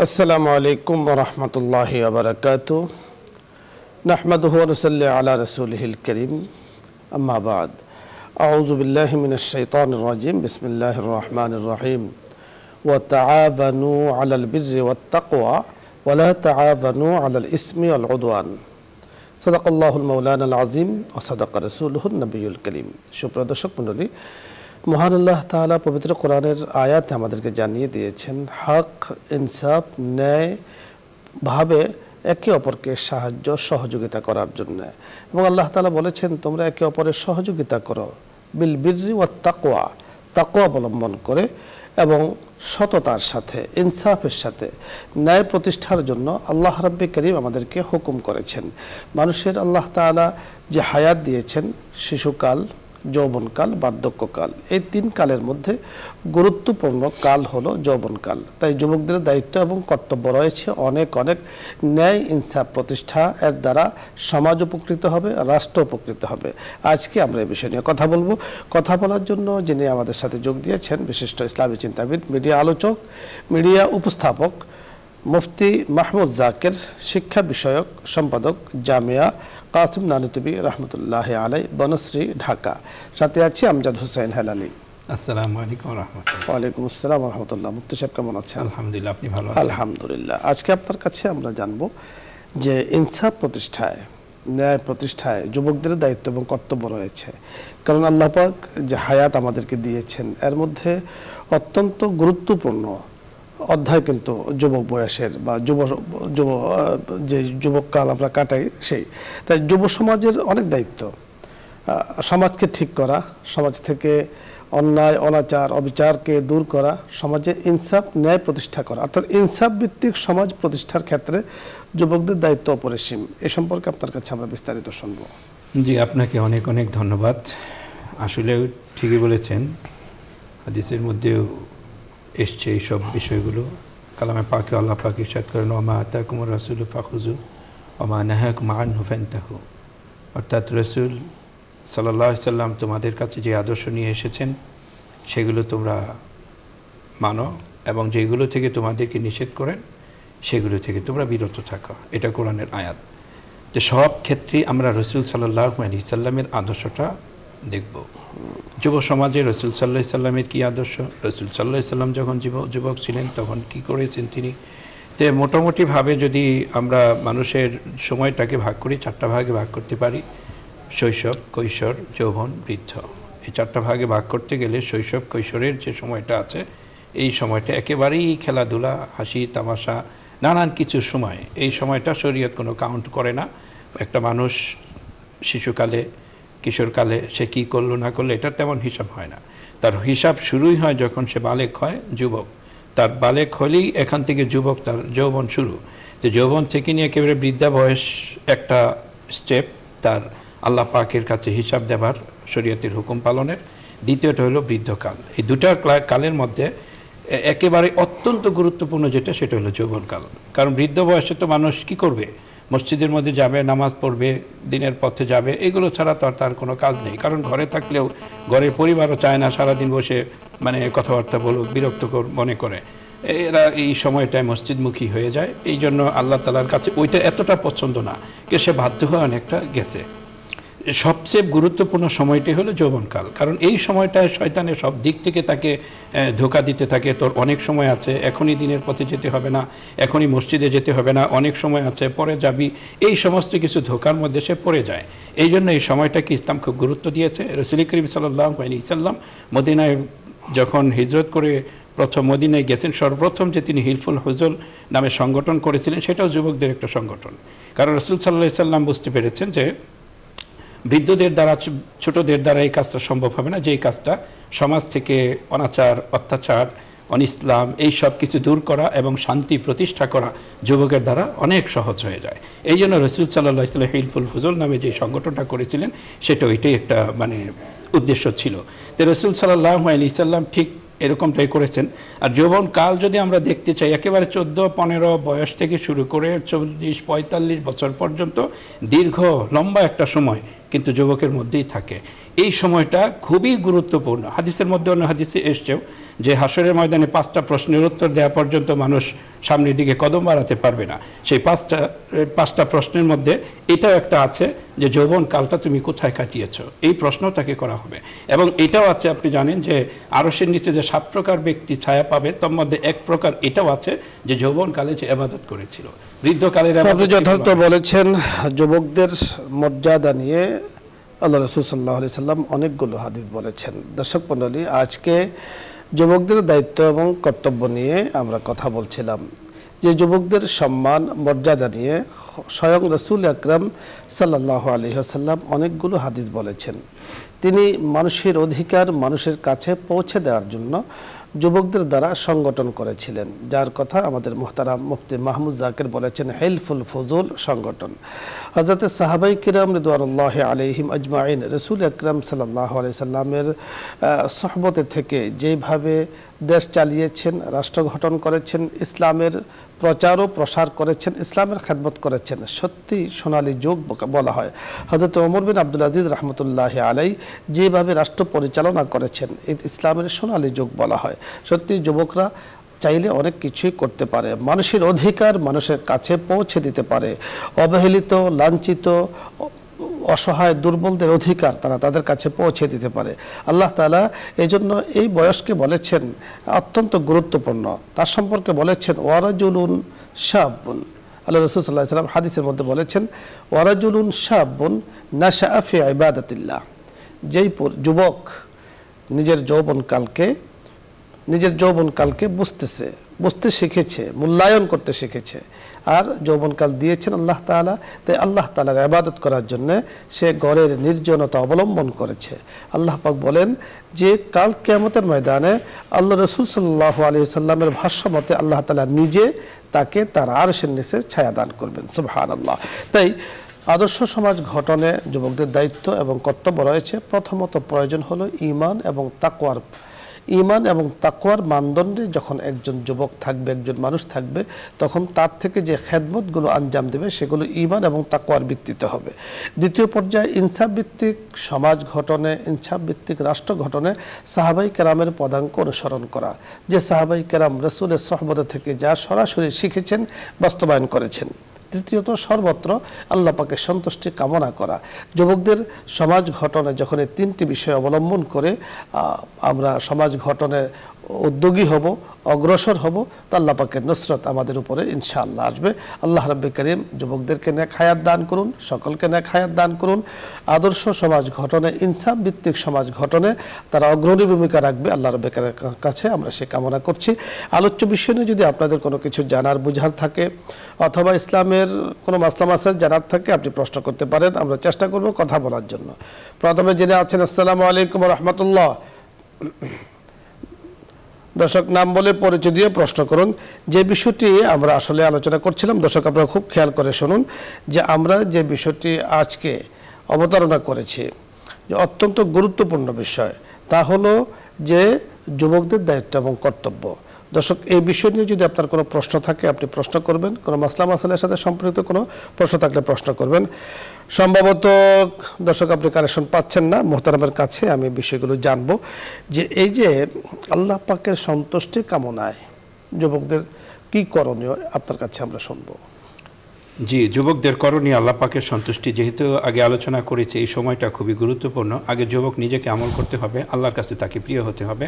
আসসালামু আলাইকুম ওয়া রাহমাতুল্লাহি ওয়া বারাকাতুহু নাহমাদুহু ওয়া নুসাল্লি আলা রাসূলিহিল কারীম আম্মা বা'দ আউযু বিল্লাহি মিনাশ শাইতানির রাজীম বিসমিল্লাহির রহমানির রহিম ওয়া তাআওয়ানু আলাল বিররি ওয়াত তাকওয়া ওয়া লা তাআওয়ানু আলাল ইসমি ওয়াল উদওয়ান সাদাকাল্লাহুল মাওলানাল আযীম ওয়া সাদাকা রাসূলুহুন নবিয়্যুল কারীম। সুপ্রিয় দর্শক মণ্ডলী, মহান আল্লাহ তাআলা পবিত্র কোরআনের আয়াতে আমাদেরকে জানিয়ে দিয়েছেন হক, ইনসাফ, ন্যায়ভাবে একে অপরকে সাহায্য সহযোগিতা করার জন্য। এবং আল্লাহ তাআলা বলেছেন, তোমরা একে অপরের সহযোগিতা করো বিল বিররি ওয়াত তাকওয়া, তাকওয়া অবলম্বন করে এবং সততার সাথে, ইনসাফের সাথে ন্যায় প্রতিষ্ঠার জন্য আল্লাহ রাব্বি কারীম আমাদেরকে হুকুম করেছেন। মানুষের আল্লাহ তাআলা যে হায়াত দিয়েছেন, শিশুকাল, যৌবনকাল, বার্ধক্যকাল, এই তিন কালের মধ্যে গুরুত্বপূর্ণ কাল হলো যৌবনকাল। তাই যুবকদের দায়িত্ব এবং কর্তব্য রয়েছে অনেক ন্যায় ইনসাফ প্রতিষ্ঠা। এর দ্বারা সমাজ উপকৃত হবে, রাষ্ট্র উপকৃত হবে। আজকে আমরা এই বিষয় নিয়ে কথা বলবো। কথা বলার জন্য যিনি আমাদের সাথে যোগ দিয়েছেন, বিশিষ্ট ইসলামী চিন্তাবিদ, মিডিয়া আলোচক, মিডিয়া উপস্থাপক মুফতি মাহমুদ জাকের, শিক্ষা বিষয়ক সম্পাদক, জামিয়া কাসিম নানুতুবি রহমতুল্লাহি আলাই, বনশ্রী, ঢাকা। সাথে আছি আমজাদ হোসেন হেলালি। আসসালামু আলাইকুম ওয়া রাহমাতুল্লাহ। ওয়া আলাইকুম আসসালাম ওয়া রাহমাতুল্লাহ। মুফতি সাহেব কেমন আছেন? আলহামদুলিল্লাহ, আপনি ভালো আছেন? আলহামদুলিল্লাহ। আজকে আপনার কাছে আমরা জানবো যে ইনসাফ প্রতিষ্ঠায়, ন্যায় প্রতিষ্ঠায় যুবকদের দায়িত্ব এবং কর্তব্য রয়েছে। কারণ আল্লাহ পাক যে হায়াত আমাদেরকে দিয়েছেন, এর মধ্যে অত্যন্ত গুরুত্বপূর্ণ অধ্যায় কিন্তু যুবক বয়সের বা যে যুবককাল আমরা কাটাই সেই। তাই যুব সমাজের অনেক দায়িত্ব। সমাজকে ঠিক করা, সমাজ থেকে অন্যায়, অনাচার, অবিচারকে দূর করা, সমাজে ইনসাফ, ন্যায় প্রতিষ্ঠা করা, অর্থাৎ ইনসাফ ভিত্তিক সমাজ প্রতিষ্ঠার ক্ষেত্রে যুবকদের দায়িত্ব অপরিসীম। এ সম্পর্কে আপনার কাছে আমরা বিস্তারিত শুনবো। জি, আপনাকে অনেক অনেক ধন্যবাদ। আসলে ঠিকই বলেছেন, হাদিসের মধ্যেও এসছে এই সব বিষয়গুলো। কালামে পাকে আল্লাহ পাক ইরশাদ করেন, ওয়া মা আতাকুমুর রাসূলু ফাখুযু ওয়া মা নাহাকুম আনহু ফান্তাহু। অর্থাৎ রাসূল সাল্লাল্লাহু আলাইহি সাল্লাম তোমাদের কাছে যে আদর্শ নিয়ে এসেছেন সেগুলো তোমরা মানো, এবং যেগুলো থেকে তোমাদেরকে নিষেধ করেন সেগুলো থেকে তোমরা বিরত থাকো। এটা কোরআনের আয়াত। যে সব ক্ষেত্রেই আমরা রাসূল সাল্লাল্লাহু আলাইহি সাল্লামের আদর্শটা দেখব। যুব সমাজে রাসূল সাল্লাল্লাহু আলাইহি সাল্লামের কী আদর্শ, রাসূল সাল্লাল্লাহু আলাইহি সাল্লাম যখন যুবক ছিলেন তখন কি করেছেন তিনি। তো মোটামুটিভাবে যদি আমরা মানুষের সময়টাকে ভাগ করি, চারটা ভাগে ভাগ করতে পারি: শৈশব, কৈশোর, যৌবন, বৃদ্ধ। এই চারটা ভাগে ভাগ করতে গেলে শৈশব কৈশোরের যে সময়টা আছে, এই সময়টা একেবারেই খেলাধুলা, হাসি তামাশা, নানান কিছু সময়। এই সময়টা শরীয়ত কোনো কাউন্ট করে না। একটা মানুষ শিশুকালে, কিশোরকালে সে কী করলো না করলো এটার তেমন হিসাব হয় না। তার হিসাব শুরুই হয় যখন সে বালেক হয়, যুবক। তার বালেক হলেই এখান থেকে যুবক, তার যৌবন শুরু। তো যৌবন থেকে নিয়ে একেবারে বৃদ্ধা বয়স একটা স্টেপ, তার আল্লাহ পাকের কাছে হিসাব দেবার, শরীয়তের হুকুম পালনের। দ্বিতীয়টা হলো বৃদ্ধকাল। এই দুটা কালের মধ্যে একেবারে অত্যন্ত গুরুত্বপূর্ণ যেটা, সেটা হলো যৌবনকাল। কারণ বৃদ্ধ বয়সে তো মানুষ কি করবে? মসজিদের মধ্যে যাবে, নামাজ পড়বে, দিনের পথে যাবে, এগুলো ছাড়া তো আর তার কোনো কাজ নেই। কারণ ঘরে থাকলেও ঘরের পরিবারও চায় না সারাদিন বসে কথাবার্তা বলুক, বিরক্তকর মনে করে। এরা এই সময়টায় মসজিদমুখী হয়ে যায়। এই জন্য আল্লাহ তাআলার কাছে ওইটা এতটা পছন্দ না, সে বাধ্য হয়ে অনেকটা গেছে। সবচেয়ে গুরুত্বপূর্ণ সময়টি হলো যৌবনকাল। কারণ এই সময়টায় শয়তানের সব দিক থেকে তাকে ধোঁকা দিতে থাকে। তোর অনেক সময় আছে, এখনই দিনের পথে যেতে হবে না, এখনই মসজিদে যেতে হবে না, অনেক সময় আছে, পরে যাবি, এই সমস্ত কিছু ধোঁকার মধ্যে সে পড়ে যায়। এই জন্য এই সময়টাকে ইসলাম খুব গুরুত্ব দিয়েছে। রাসূল করিম সাল্লাল্লাহু আলাইহি সাল্লাম মদিনায় যখন হিজরত করে প্রথম মদিনায় গেছেন, সর্বপ্রথম যে তিনি হিলফুল হুজুল নামে সংগঠন করেছিলেন, সেটাও যুবকদের একটা সংগঠন। কারণ রাসূল সাল্লাল্লাহু আলাইহি সাল্লাম বুঝতে পেরেছেন যে বৃদ্ধদের দ্বারা, ছোটদের দ্বারা এই কাজটা সম্ভব হবে না। যে এই কাজটা সমাজ থেকে অনাচার, অত্যাচার, অনিসলাম এই সব কিছু দূর করা এবং শান্তি প্রতিষ্ঠা করা যুবকের দ্বারা অনেক সহজ হয়ে যায়। এই জন্য রাসূল সাল্লাল্লাহু আলাইহি ওয়াসাল্লাম হিলফুল ফুজুল নামে যে সংগঠনটা করেছিলেন, সেটা ওইটাই একটা উদ্দেশ্য ছিল। তো রাসূল সাল্লাল্লাহু আলাইহি ওয়াসাল্লাম ঠিক এরকমটাই করেছেন। আর যৌবন কাল যদি আমরা দেখতে চাই, একেবারে 14-15 বয়স থেকে শুরু করে 40-45 বছর পর্যন্ত দীর্ঘ লম্বা একটা সময়, কিন্তু যুবকের মধ্যেই থাকে। এই সময়টা খুবই গুরুত্বপূর্ণ। হাদিসের মধ্যে অন্য হাদিসে এসছেও যে হাসরের ময়দানে 5টা প্রশ্নের উত্তর দেওয়া পর্যন্ত মানুষ সামনের দিকে কদম বাড়াতে পারবে না। সেই 5টা প্রশ্নের মধ্যে এটাও একটা আছে যে যৌবন কালটা তুমি কোথায় কাটিয়েছো, এই প্রশ্ন তাকে করা হবে। এবং এটাও আছে, আপনি জানেন যে আরশের নিচে যে 7 প্রকার ব্যক্তি ছায়া পাবে, তার মধ্যে এক প্রকার এটাও আছে যে যৌবন কালে যে ইবাদত করেছিল, বৃদ্ধকালের আপনি যথার্থ বলেছেন। যুবকদের মর্যাদা নিয়ে আল্লাহ রাসূল সাল্লাল্লাহু আলাইহি সাল্লাম অনেকগুলো হাদিস বলেছেন। দর্শক মণ্ডলী, আজকে যুবকদের দায়িত্ব এবং কর্তব্য নিয়ে আমরা কথা বলছিলাম, যে যুবকদের সম্মান মর্যাদা নিয়ে স্বয়ং রাসূল আকরাম সাল্লাল্লাহু আলাইহি ওয়াসাল্লাম অনেকগুলো হাদিস বলেছেন। তিনি মানুষের অধিকার মানুষের কাছে পৌঁছে দেওয়ার জন্য যুবকদের দ্বারা সংগঠন করেছিলেন, যার কথা আমাদের মুহতারাম মুফতি মাহমুদ জাকির বলেছেন হেলফুল ফজুল সংগঠন। হযরত সাহাবাই কিরাম রিদওয়ানুল্লাহি আলাইহিম আজমাইন রাসূল আকরাম সাল্লাল্লাহু আলাইহি সাল্লামের সোহবতে থেকে যেভাবে দেশ চালিয়েছেন, রাষ্ট্র গঠন করেছেন, ইসলামের প্রচার ও প্রসার করেছেন, ইসলামের খেদমত করেছেন, সত্যি সোনালী যুগ বলা হয়। হযরত ওমর বিন আব্দুল আজিজ রহমতুল্লাহ আলাই যেভাবে রাষ্ট্র পরিচালনা করেছেন, ইসলামের সোনালী যুগ বলা হয়। সত্যি যুবকরা চাইলে অনেক কিছুই করতে পারে, মানুষের অধিকার মানুষের কাছে পৌঁছে দিতে পারে, অবহেলিত লাঞ্ছিত অসহায় দুর্বলদের অধিকার তারা তাদের কাছে পৌঁছে দিতে পারে। আল্লাহ তাআলা এই জন্য এই বয়সকে বলেছেন অত্যন্ত গুরুত্বপূর্ণ। তার সম্পর্কে বলেছেন ওয়ারাজুলুন শাবুন, আল্লাহ রাসূল সাল্লাল্লাহু আলাইহি ওয়াসাল্লাম হাদিসের মধ্যে বলেছেন ওয়ারাজুলুন শাবুন নাশাআ ফি ইবাদাতিল্লাহ, যেই যুবক নিজের যৌবনকালকে বুঝতে শিখেছে, মূল্যায়ন করতে শিখেছে, আর যৌবনকাল দিয়েছেন আল্লাহ তাআলা, তাই আল্লাহ তাআলার ইবাদত করার জন্য সে গড়ের নির্জনতা অবলম্বন করেছে। আল্লাহ পাক বলেন যে কাল কিয়ামতের ময়দানে আল্লাহ রাসূল সাল্লাল্লাহু আলাইহি ওয়াসাল্লামের ভাষ্য মতে আল্লাহ তাআলা নিজে তাকে তার আরশের নিচে ছায়া দান করবেন। সুবহানাল্লাহ। তাই আদর্শ সমাজ গঠনে যুবকদের দায়িত্ব এবং কর্তব্য রয়েছে। প্রথমত প্রয়োজন হলো ঈমান এবং তাকওয়ার মানদণ্ডে যখন একজন যুবক থাকবে, একজন মানুষ থাকবে, তখন তার থেকে যে খেদমতগুলো আঞ্জাম দেবে সেগুলো ঈমান এবং তাকওয়ার ভিত্তিতে হবে। দ্বিতীয় পর্যায়ে ইনসাফ ভিত্তিক সমাজ গঠনে, ইনসাফ ভিত্তিক রাষ্ট্র গঠনে সাহাবাই কেরামের পদাঙ্ক অনুসরণ করা, যে সাহাবাই কেরাম রাসূলের সোহবত থেকে যা সরাসরি শিখেছেন, বাস্তবায়ন করেছেন। তৃতীয়ত সর্বত্র আল্লাহ পাকের সন্তুষ্টি কামনা করা। যুবকদের সমাজ গঠনে যখন এই 3টি বিষয় অবলম্বন করে আমরা সমাজ গঠনে উদ্যোগী হব, অগ্রসর হব, তো আল্লাহ পাকের নুসরত আমাদের উপরে ইনশাআল্লাহ আসবে। আল্লাহ রাব্বুল কারীম যুবকদেরকে নেক হায়াত দান করুন, সকলকে নেক হায়াত দান করুন। আদর্শ সমাজ গঠনে, ইনসাফ ভিত্তিক সমাজ গঠনে তারা অগ্রণী ভূমিকা রাখবে, আল্লাহ রাব্বুল কারীমের কাছে আমরা সে কামনা করছি। আলোচ্য বিষয় নিয়ে যদি আপনাদের কোনো কিছু জানার বুঝার থাকে অথবা ইসলামের কোনো মাসলা মাসাইল জানার থাকে, আপনি প্রশ্ন করতে পারেন, আমরা চেষ্টা করব কথা বলার জন্য। প্রথমে যিনি আছেন, আসসালামু আলাইকুম ওয়া রাহমাতুল্লাহ। দর্শক নাম বলে পরিচয় দিয়ে প্রশ্ন করুন। যে বিষয়টি আমরা আসলে আলোচনা করছিলাম, দর্শক আপনারা খুব খেয়াল করে শুনুন, যে আমরা যে বিষয়টি আজকে অবতারণা করেছি, যে অত্যন্ত গুরুত্বপূর্ণ বিষয়, তা হলো যে যুবকদের দায়িত্ব এবং কর্তব্য। দর্শক এই বিষয় নিয়ে যদি আপনার কোনো প্রশ্ন থাকে আপনি প্রশ্ন করবেন, কোনো মাসলা মাসাইলের সাথে সম্পর্কিত কোনো প্রশ্ন থাকলে প্রশ্ন করবেন। সম্ভবত দর্শক আপনি কানেকশন পাচ্ছেন না, মোহতারামের কাছে আমি বিষয়গুলো জানবো, যে এই যে আল্লাহ পাকের সন্তুষ্টি কামনায় যুবকদের কি করণীয় আপনার কাছে আমরা শুনবো। জি, যুবকদের করণীয় আল্লাহ পাকের সন্তুষ্টি, যেহেতু আগে আলোচনা করেছি এই সময়টা খুবই গুরুত্বপূর্ণ। আগে যুবক নিজেকে আমল করতে হবে, আল্লাহর কাছে তাকে প্রিয় হতে হবে,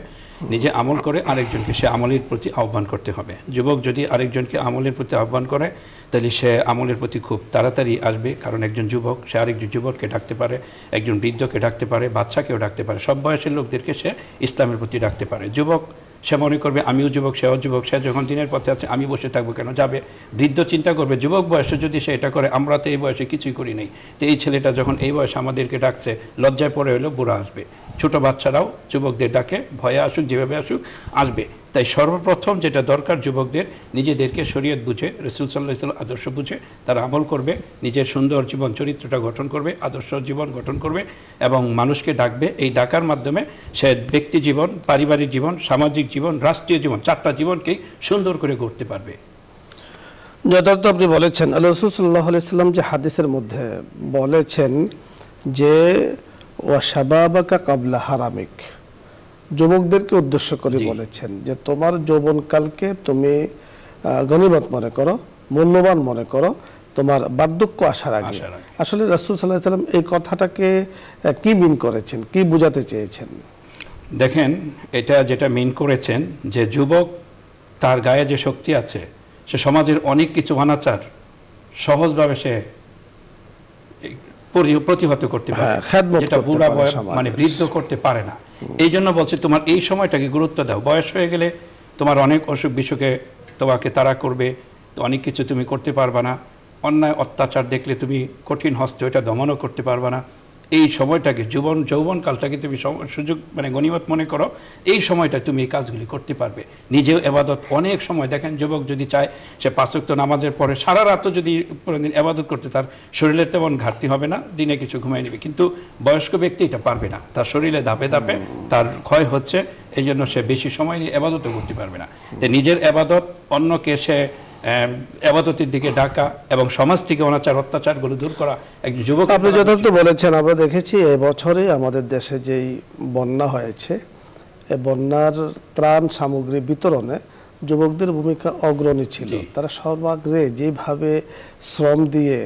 নিজে আমল করে আরেকজনকে সে আমলের প্রতি আহ্বান করতে হবে। যুবক যদি আরেকজনকে আমলের প্রতি আহ্বান করে তাহলে সে আমলের প্রতি খুব তাড়াতাড়ি আসবে, কারণ একজন যুবক সে আরেকজন যুবককে ডাকতে পারে, একজন বৃদ্ধকে ডাকতে পারে, বাচ্চাকেও ডাকতে পারে, সব বয়সের লোকদেরকে সে ইসলামের প্রতি ডাকতে পারে। যুবক সে মনে করবে আমিও যুবক, সেও যুবক, সে যখন দিনের পথে আছে আমি বসে থাকবো কেন, যাবে। বৃদ্ধ চিন্তা করবে যুবক বয়সে যদি সে এটা করে, আমরা তো এই বয়সে কিছুই করি নাই, তো এই ছেলেটা যখন এই বয়সে আমাদেরকে ডাকছে, লজ্জায় পড়ে হলেও বুড়া আসবে। ছোট বাচ্চারাও যুবকদের ডাকে, ভয়ে আসুক, যেভাবে আসুক আসবে। তাই সর্বপ্রথম যেটা দরকার, যুবকদের নিজেদেরকে শরীয়ত বুঝে, রাসূল সাল্লাল্লাহু আলাইহি ওয়াসাল্লাম আদর্শ বুঝে তারা আমল করবে, নিজের সুন্দর জীবন চরিত্রটা গঠন করবে, আদর্শ জীবন গঠন করবে এবং মানুষকে ডাকবে। এই ডাকার মাধ্যমে সে ব্যক্তি জীবন, পারিবারিক জীবন, সামাজিক জীবন, রাষ্ট্রীয় জীবন, 4টা জীবনকেই সুন্দর করে গড়তে পারবে। যথার্থ আপনি বলেছেন। আল্লাহ রাসূল সাল্লাল্লাহু আলাইহি ওয়াসাল্লাম যে হাদিসের মধ্যে বলেছেন যে ওয়াশাবাবাকা কাবলা হারামিক, যুবকদেরকে উদ্দেশ্য করে বলেছেন যে তোমার যৌবনকালকে তুমি গনিমত মনে করো, মূল্যবান মনে করো তোমার বার্ধক্য আসার আগে। আসলে রাসূল সাল্লাল্লাহু আলাইহি ওয়াসাল্লাম এই কথাটাকে কি মিন করেছেন, কি বোঝাতে চেয়েছেন? দেখেন, এটা যেটা মিন করেছেন যে যুবক তার গায়ে যে শক্তি আছে, সে সমাজের অনেক কিছু অনাচার সহজভাবে সে প্রতিহত করতে পারে, যেটা বুড়া মানে বৃদ্ধ করতে পারে না। এই জন্য বলছে তোমার এই সময়টাকে গুরুত্ব দাও। বয়স হয়ে গেলে তোমার অনেক অসুখ বিসুখে তোমাকে তাড়া করবে, অনেক কিছু তুমি করতে পারবা না, অন্যায় অত্যাচার দেখলে তুমি কঠিন হস্তে ওইটা দমনও করতে পারবা না। এই সময়টাকে যৌবনকালটাকে তুমি সুযোগ মানে গনিমত মনে করো, এই সময়টা তুমি এই কাজগুলি করতে পারবে। নিজেও এবাদত অনেক সময়, দেখেন যুবক যদি চায় সে 5 ওয়াক্ত নামাজের পরে সারা রাতও যদি দিন এবাদত করতে, তার শরীরে তেমন ঘাটতি হবে না, দিনে কিছু ঘুমাই নেবে। কিন্তু বয়স্ক ব্যক্তি এটা পারবে না, তার শরীরে ধাপে ধাপে তার ক্ষয় হচ্ছে, এই জন্য সে বেশি সময় নিয়ে এবাদতও করতে পারবে না। তো নিজের এবাদত অন্যকে সে এবাদতের দিকে ডাকা এবং সমাজ থেকে অনাচার অত্যাচারগুলো দূর করা একজন যুবক। আপনি যথার্থ বলেছেন। আমরা দেখেছি এবছরে আমাদের দেশে যেই বন্যা হয়েছে, এই বন্যার ত্রাণ সামগ্রী বিতরণে যুবকদের ভূমিকা অগ্রণী ছিল। তারা সর্বাগ্রে যেভাবে শ্রম দিয়ে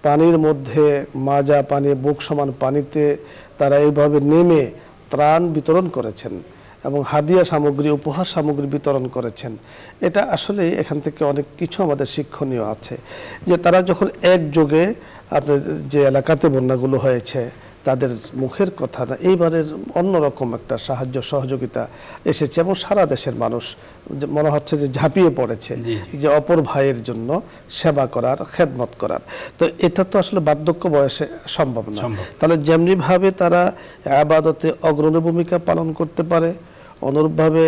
পানির মধ্যে মাজা পানি, বুক সমান পানিতে তারা এইভাবে নেমে ত্রাণ বিতরণ করেছেন এবং হাদিয়া সামগ্রী, উপহার সামগ্রী বিতরণ করেছেন, এটা আসলে এখান থেকে অনেক কিছু আমাদের শিক্ষণীয় আছে। যে তারা যখন একযোগে আপনার যে এলাকাতে বন্যাগুলো হয়েছে তাদের মুখের কথা না, এইবারের অন্যরকম একটা সাহায্য সহযোগিতা এসেছে এবং সারা দেশের মানুষ মনে হচ্ছে যে ঝাঁপিয়ে পড়েছে যে অপর ভাইয়ের জন্য সেবা করার, খেদমত করার। তো এটা তো আসলে বার্ধক্য বয়সে সম্ভব না। তাহলে যেমনিভাবে তারা ইবাদতে অগ্রণী ভূমিকা পালন করতে পারে, অনুরূপভাবে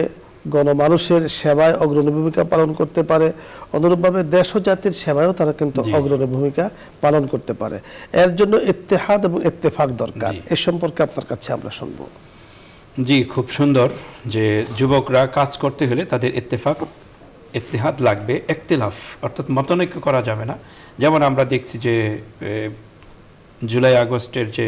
গণমানুষের সেবায় অগ্রণী ভূমিকা পালন করতে পারে, অনুরূপভাবে দেশ ও জাতির সেবায়ও তারা কিন্তু অগ্রণী ভূমিকা পালন করতে পারে। এর জন্য ইত্তেহাদ এবং ইত্তেফাক দরকার। এ সম্পর্কে আপনার কাছে আমরা শুনব। জি, খুব সুন্দর। যে যুবকরা কাজ করতে হলে তাদের ইত্তেহাদ লাগবে, ইখতিলাফ অর্থাৎ মতানৈক্য করা যাবে না। যেমন আমরা দেখছি যে জুলাই আগস্টের যে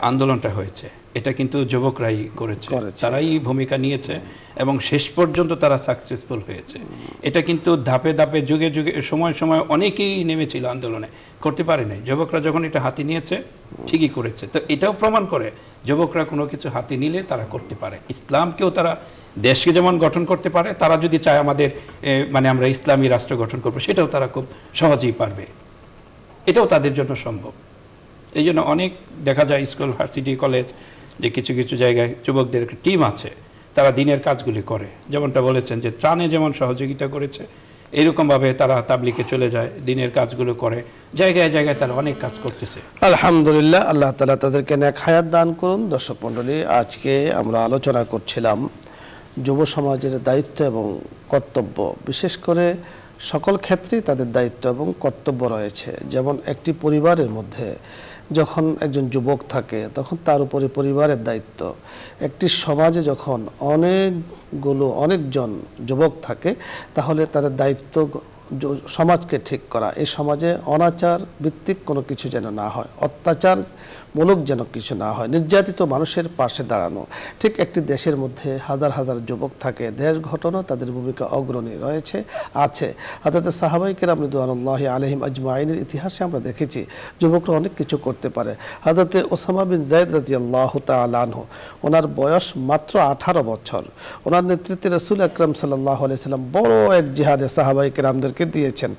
আন্দোলনটা হয়েছে, এটা কিন্তু যুবকরাই করেছে, তারাই ভূমিকা নিয়েছে এবং শেষ পর্যন্ত তারা সাকসেসফুল হয়েছে। এটা কিন্তু ধাপে ধাপে যুগে যুগে সময় সময় অনেকেই নেমেছিল আন্দোলনে, করতে পারে নাই। যুবকরা যখন এটা হাতে নিয়েছে ঠিকই করেছে। তো এটাও প্রমাণ করে যুবকরা কোনো কিছু হাতে নিলে তারা করতে পারে। ইসলামকেও তারা, দেশকে যেমন গঠন করতে পারে, তারা যদি চায় আমাদের মানে আমরা ইসলামী রাষ্ট্র গঠন করবো, সেটাও তারা খুব সহজেই পারবে। এটাও তাদের জন্য সম্ভব। এই জন্য অনেক দেখা যায় স্কুল, ভার্সিটি, কলেজ যে কিছু কিছু জায়গায় যুবকদের একটা টিম আছে, তারা দিনের কাজগুলি করে। যেমনটা বলেছেন যে ত্রাণে যেমন সহযোগিতা করেছে, এরকমভাবে তারা তাবলিগে চলে যায়, দিনের কাজগুলো করে, জায়গায় জায়গায় তারা অনেক কাজ করতেছে। আলহামদুলিল্লাহ, আল্লাহ তাআলা তাদেরকে নেক হায়াত দান করুন। দর্শক মণ্ডলী, আজকে আমরা আলোচনা করছিলাম যুব সমাজের দায়িত্ব এবং কর্তব্য। বিশেষ করে সকল ক্ষেত্রেই তাদের দায়িত্ব এবং কর্তব্য রয়েছে। যেমন একটি পরিবারের মধ্যে যখন একজন যুবক থাকে তখন তার উপরে পরিবারের দায়িত্ব। একটি সমাজে যখন অনেকজন যুবক থাকে তাহলে তাদের দায়িত্ব সমাজকে ঠিক করা, এই সমাজে অনাচার ভিত্তিক কোনো কিছু যেন না হয়, অত্যাচার মূলক যেন কিছু না হয়, নির্যাতিত মানুষের পাশে দাঁড়ানো। ঠিক একটি দেশের মধ্যে হাজার হাজার যুবক থাকে, দেশ ঘটনা তাদের ভূমিকা অগ্রণী রয়েছে, আছে। হযরত সাহাবায়ে কেরাম রিদওয়ানুল্লাহি আলাইহিম আজমাইনের ইতিহাসে আমরা দেখেছি যুবকরা অনেক কিছু করতে পারে। হযরত ওসামা বিন যায়েদ রাদিয়াল্লাহু তাআলা আনহু, ওনার বয়স মাত্র 18 বছর। ওনার নেতৃত্বে রাসূল আকরাম সাল্লাল্লাহু আলাইহি সাল্লাম বড় এক জিহাদে সাহাবায়ে কেরামদেরকে দিয়েছেন।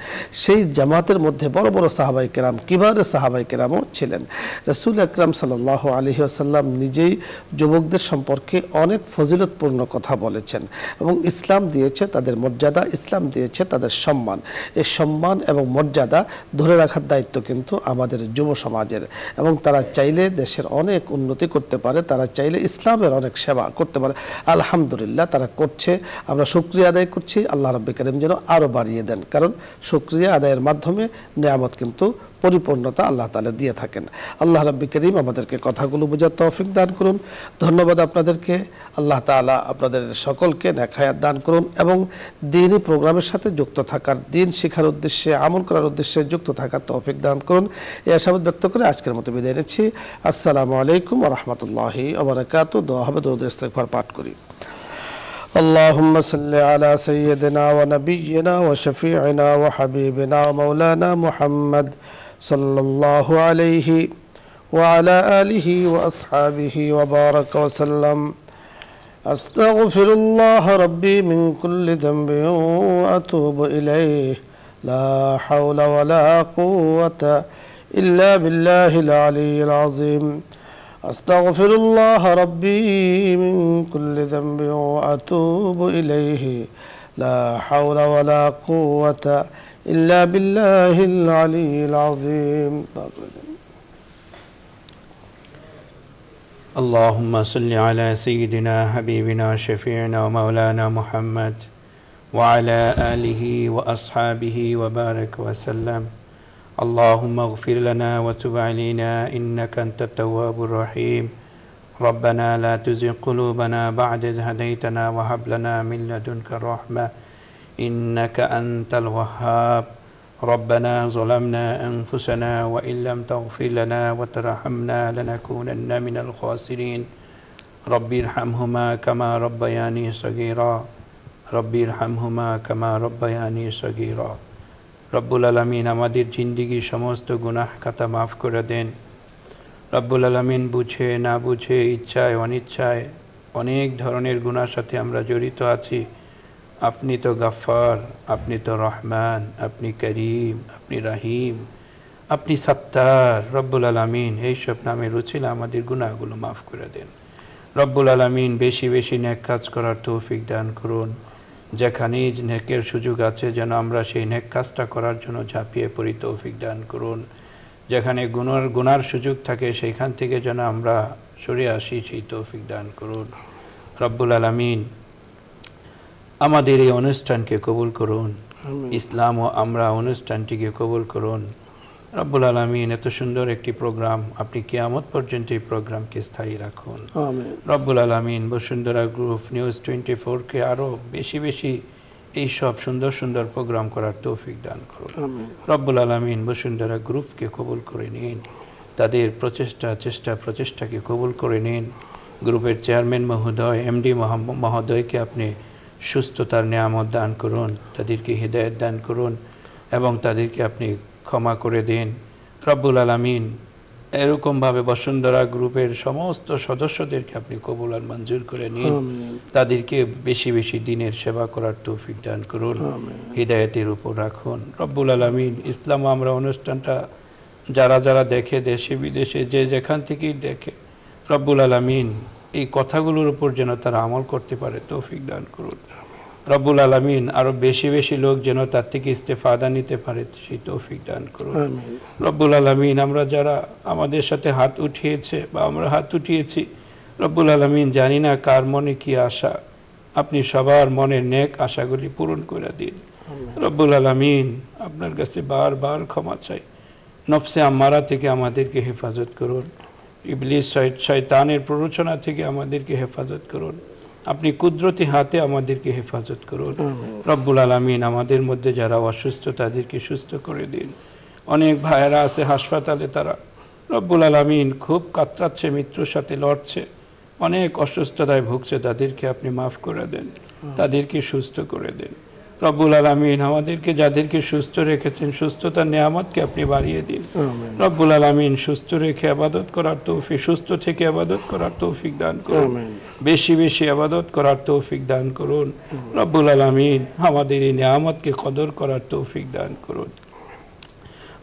সেই জামাতের মধ্যে বড় বড় সাহাবায়ে কেরাম, কিবারে সাহাবায়ে কেরামও ছিলেন। রাসূল আকরাম সাল্লাল্লাহু আলাইহি ওয়াসাল্লাম নিজেই যুবকদের সম্পর্কে অনেক ফজিলতপূর্ণ কথা বলেছেন এবং ইসলাম দিয়েছে তাদের মর্যাদা, ইসলাম দিয়েছে তাদের সম্মান। এই সম্মান এবং মর্যাদা ধরে রাখার দায়িত্ব কিন্তু আমাদের যুব সমাজের, এবং তারা চাইলে দেশের অনেক উন্নতি করতে পারে, তারা চাইলে ইসলামের অনেক সেবা করতে পারে। আলহামদুলিল্লাহ তারা করছে, আমরা শুকরিয়া আদায় করছি। আল্লাহ রাব্বুল কারীম যেন আরও বাড়িয়ে দেন, কারণ শুকরিয়া আদায়ের মাধ্যমে নিয়ামত কিন্তু পরিপূর্ণতা আল্লাহ তাআলা দিয়ে থাকেন। আল্লাহ রাব্বি করিম আমাদেরকে কথাগুলো বোঝার তৌফিক দান করুন। ধন্যবাদ আপনাদেরকে। আল্লাহ তাআলা আপনাদের সকলকে নেক হায়াত দান করুন এবং দ্বীনি প্রোগ্রামের সাথে যুক্ত থাকার, দ্বীন শেখার উদ্দেশ্যে, আমল করার উদ্দেশ্যে যুক্ত থাকার তৌফিক দান করুন। এই আশাবাদ ব্যক্ত করে আজকের মতো বিদায় নিচ্ছি। আসসালামু আলাইকুম ওয়া রাহমাতুল্লাহি ওয়া বারাকাতুহু। দোয়া হবে, দরুদ ইস্তিগফার পাঠ করি। اللهم صل على سيدنا ونبينا وشفيعنا وحبيبنا ومولانا محمد صلى الله عليه وعلى آله وأصحابه وبارك وسلم. أستغفر الله ربي من كل ذنب وأتوب إليه. لا حول ولا قوة إلا بالله العلي العظيم. أستغفر الله ربي من كل ذنب وأتوب إليه. لا حول ولا قوة إلا بالله العلي العظيم. اللهم صل على سيدنا حبيبنا شفيعنا ومولانا محمد وعلى آله وأصحابه وبارك وسلم. اللهم اغفر لنا وتب علينا إنك أنت التواب الرحيم. ربنا لا تزغ قلوبنا بعد إذ هديتنا وهب لنا من لدنك الرحمة إنك أنت الوهاب. ربنا ظلمنا أنفسنا وإن لم تغفر لنا وترحمنا لنكونن من الخاسرين. ربي ارحمهما كما ربياني صغيرا. ربي ارحمهما كما ربياني صغيرا. রব্বুল আলামিন আমাদের জিন্দেগির সমস্ত গুনাহ খাতা মাফ করে দেন। রব্বুল আলামিন বুঝে না বুঝে, ইচ্ছায় অনিচ্ছায় অনেক ধরনের গুনার সাথে আমরা জড়িত আছি। আপনি তো গাফফার, আপনি তো রহমান, আপনি করিম, আপনি রাহিম, আপনি সত্তার। রব্বুল আলামিন এইসব নামে রুচিলা আমাদের গুনাহগুলো মাফ করে দেন। রব্বুল আলামিন বেশি বেশি নেক কাজ করার তৌফিক দান করুন। যেখানেই নেকের সুযোগ আছে যেন আমরা সেই নেক কাজটা করার জন্য ঝাঁপিয়ে পড়ি, তৌফিক দান করুন। যেখানে গুনার সুযোগ থাকে সেইখান থেকে যেন আমরা সরে আসি, সেই তৌফিক দান করুন। রব্বুল আলামিন আমাদের এই অনুষ্ঠানকে কবুল করুন। ইসলাম ও আমরা অনুষ্ঠানটিকে কবুল করুন। রব্বুল আলামিন এত সুন্দর একটি প্রোগ্রাম, আপনি কিয়ামত পর্যন্ত এই প্রোগ্রামকে স্থায়ী রাখুন। রব্বুল আলামিন বসুন্ধরা গ্রুপ নিউজ 24-কে আরও বেশি বেশি এইসব সুন্দর সুন্দর প্রোগ্রাম করার তৌফিক দান করুন। রব্বুল আলামিন বসুন্ধরা গ্রুপকে কবুল করে নিন, তাদের প্রচেষ্টাকে কবুল করে নিন। গ্রুপের চেয়ারম্যান মহোদয়, এমডি মহোদয়কে আপনি সুস্থতার নিয়ামত দান করুন, তাদেরকে হিদায়াত দান করুন এবং তাদেরকে আপনি ক্ষমা করে দিন। রব্বুল আলামিন এরকমভাবে বসুন্ধরা গ্রুপের সমস্ত সদস্যদেরকে আপনি কবুল আর মঞ্জুর করে নিন, তাদেরকে বেশি বেশি দিনের সেবা করার তৌফিক দান করুন, হিদায়াতের উপর রাখুন। রব্বুল আলামিন ইসলাম আমরা অনুষ্ঠানটা যারা যারা দেখে, দেশে বিদেশে যে যেখান থেকেই দেখে, রব্বুল আলামিন এই কথাগুলোর উপর যেন তারা আমল করতে পারে তৌফিক দান করুন। রব্বুল আলামিন আরো বেশি বেশি লোক যেন তার থেকে ইস্তেফাদা নিতে পারে সেই তৌফিক দান করুন। রব্বুল আলামিন আমরা যারা আমাদের সাথে হাত উঠিয়েছে বা আমরা হাত উঠিয়েছি, রব্বুল আলামিন জানি না কার মনে কি আশা, আপনি সবার মনের নেক আশাগুলি পূরণ করে দিন। রব্বুল আলামিন আপনার কাছে বারবার ক্ষমা চাই। নফসে আম্মারা থেকে আমাদেরকে হেফাজত করুন, ইবলিস শয়তানের প্ররোচনা থেকে আমাদেরকে হেফাজত করুন। আপনি কুদরতি হাতে আমাদেরকে হেফাজত করুন। রব্বুল আলামিন আমাদের মধ্যে যারা অসুস্থ তাদেরকে সুস্থ করে দিন। অনেক ভাইয়েরা আছে হাসপাতালে, তারা রব্বুল আলামিন খুব কাতরাচ্ছে, মৃত্যুর সাথে লড়ছে, অনেক অসুস্থতায় ভুগছে, তাদেরকে আপনি মাফ করে দেন, তাদেরকে সুস্থ করে দেন। রব্বুল আলামিন আমাদেরকে যাদেরকে সুস্থ রেখেছেন সুস্থতার নিয়ামতকে আপনি বাড়িয়ে দিন। রব্বুল আলামিন সুস্থ রেখে ইবাদত করার তৌফিক, সুস্থ থেকে ইবাদত করার তৌফিক দান করুন, বেশি বেশি ইবাদত করার তৌফিক দান করুন। রব্বুল আলামিন আমাদের এই নিয়ামতকে কদর করার তৌফিক দান করুন।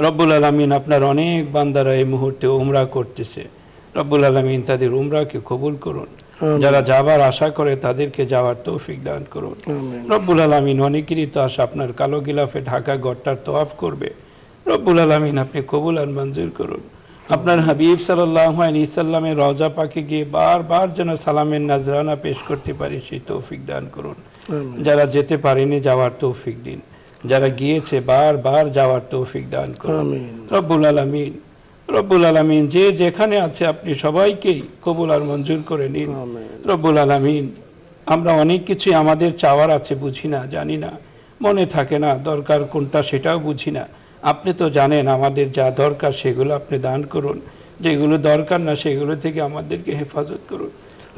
রব্বুল আলামিন আপনার অনেক বান্দারা এই মুহূর্তে উমরা করতেছে, রব্বুল আলামিন তাদের উমরাকে কবুল করুন। যারা যাবার আশা করে তাদেরকে যাওয়ার তৌফিক দান করুন। রব্বুল আলামিন অনেকেরই তো আশা আপনার কালো গিলাফে ঢাকা গড়টার তওয়াফ করবে, রব্বুল আলামিন আপনি কবুল আর মঞ্জুর করুন। আপনার হাবিব সাল্লাল্লাহু আলাইহি সাল্লামের রওজা পাকে গিয়ে বারবার যেন সালামের নাজরানা পেশ করতে পারি সেই তৌফিক দান করুন। যারা যেতে পারেনি যাওয়ার তৌফিক দিন। যারা গিয়েছে বারবার যাওয়ার তৌফিক দান করুন আমিন। রব্বুল আলামিন। রব্বুল আলামিন যে যেখানে আছে আপনি সবাইকেই কবুল আর মঞ্জুর করে নিন আমিন। রব্বুল আলামিন। আমরা অনেক কিছু আমাদের চাওয়ার আছে, বুঝি না, জানি না, মনে থাকে না, দরকার কোনটা সেটাও বুঝি না। আপনি তো জানেন আমাদের যা দরকার সেগুলো আপনি দান করুন, যেগুলো দরকার না সেগুলো থেকে আমাদেরকে হেফাজত করুন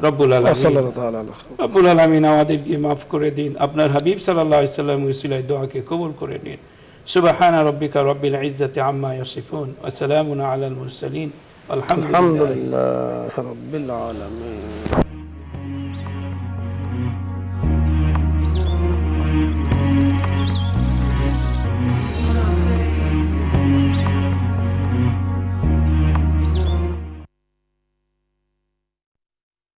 রব্বুল আলামিন। সাল্লাল্লাহু তাআলা আলাইহি ওয়া সাল্লাম। রব্বুল আলামিন আমাদেরকে মাফ করে দিন, আপনার হাবিব সাল্লাল্লাহু আলাইহি ওয়াসাল্লাম উসিলায় দোয়াকে কবুল করে নিন। সুবহানা রাব্বিকা রাব্বিল ইজ্জাতি আম্মা ইয়াসিফুন ওয়া সালামুন আলাল মুরসালিন আলহামদুলিল্লাহ আলহামদুলিল্লাহি রাব্বিল আলামিন।